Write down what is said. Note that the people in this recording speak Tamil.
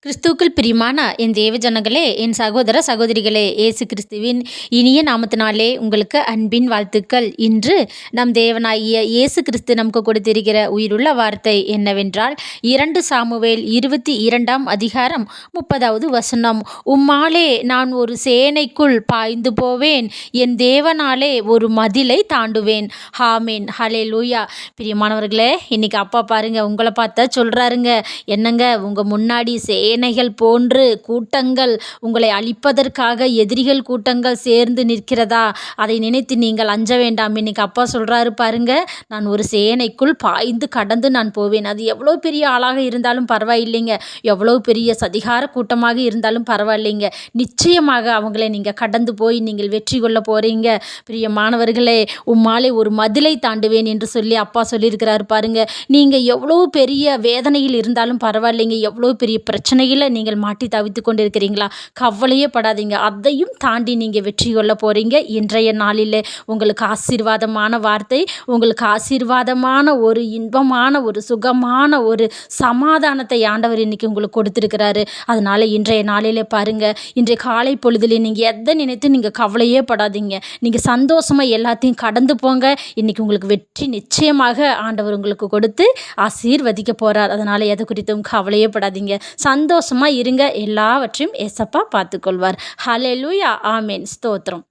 கிறிஸ்துவுக்குள் பிரியமான என் தேவ ஜனங்களே, என் சகோதர சகோதரிகளே, இயேசு கிறிஸ்துவின் இனிய நாமத்தினாலே உங்களுக்கு அன்பின் வாழ்த்துக்கள். இன்று நம் தேவனாகிய இயேசு கிறிஸ்து நமக்கு கொடுத்திருக்கிற உயிருள்ள வார்த்தை என்னவென்றால் 2 சாமுவேல் 22ஆம் அதிகாரம் 30வது வசனம். உம்மாலே நான் ஒரு சேனைக்குள் பாய்ந்து போவேன், என் தேவனாலே ஒரு மதிலை தாண்டுவேன். ஆமேன், ஹல்லேலூயா. பிரியமானவர்களே, இன்னைக்கு அப்பா பாருங்க உங்களை பார்த்தா சொல்றாருங்க, என்னங்க உங்க முன்னாடி சேனைகள் போன்று கூட்டங்கள் உங்களை அழிப்பதற்காக எதிரிகள் கூட்டங்கள் சேர்ந்து நிற்கிறதா? அதை நினைத்து நீங்கள் அஞ்ச வேண்டாம். இன்னைக்கு அப்பா சொல்றாரு பாருங்க, நான் ஒரு சேனைக்குள் பாய்ந்து கடந்து நான் போவேன். அது எவ்வளோ பெரிய ஆளாக இருந்தாலும் பரவாயில்லைங்க, எவ்வளோ பெரிய சதிகார கூட்டமாக இருந்தாலும் பரவாயில்லைங்க, நிச்சயமாக அவங்களை நீங்கள் கடந்து போய் நீங்கள் வெற்றி கொள்ள போறீங்க. பிரியமானவர்களே, உம்மாலே ஒரு மதிலை தாண்டுவேன் என்று சொல்லி அப்பா சொல்லியிருக்கிறாரு பாருங்க. நீங்கள் எவ்வளோ பெரிய வேதனையில் இருந்தாலும் பரவாயில்லைங்க, எவ்வளோ பெரிய பிரச்சனையில் நீங்கள் மாட்டி தவித்து கொண்டிருக்கிறீங்களா? கவலையே படாதீங்க, அதையும் தாண்டி நீங்கள் வெற்றி கொள்ள போகிறீங்க. இன்றைய நாளில் உங்களுக்கு ஆசீர்வாதமான வார்த்தை, உங்களுக்கு ஆசீர்வாதமான ஒரு இன்பமான ஒரு சுகமான ஒரு சமாதானத்தை ஆண்டவர் இன்னைக்கு உங்களுக்கு கொடுத்துருக்கிறாரு. அதனால் இன்றைய நாளில் பாருங்கள், இன்றைய காலை பொழுதில் நீங்கள் எதை நினைத்து நீங்கள் கவலையே படாதீங்க, நீங்கள் சந்தோஷமாக எல்லாத்தையும் கடந்து போங்க. இன்றைக்கி உங்களுக்கு வெற்றி நிச்சயமாக ஆண்டவர் உங்களுக்கு கொடுத்து ஆசீர்வதிக்க போகிறார். அதனால் எதை குறித்தும் கவலையே படாதீங்க, சந்தோஷமாக இருங்க. எல்லாவற்றையும் ஏசப்பா பார்த்துக்கொள்வார். ஹல்லேலூயா, ஆமேன், ஸ்தோத்திரம்.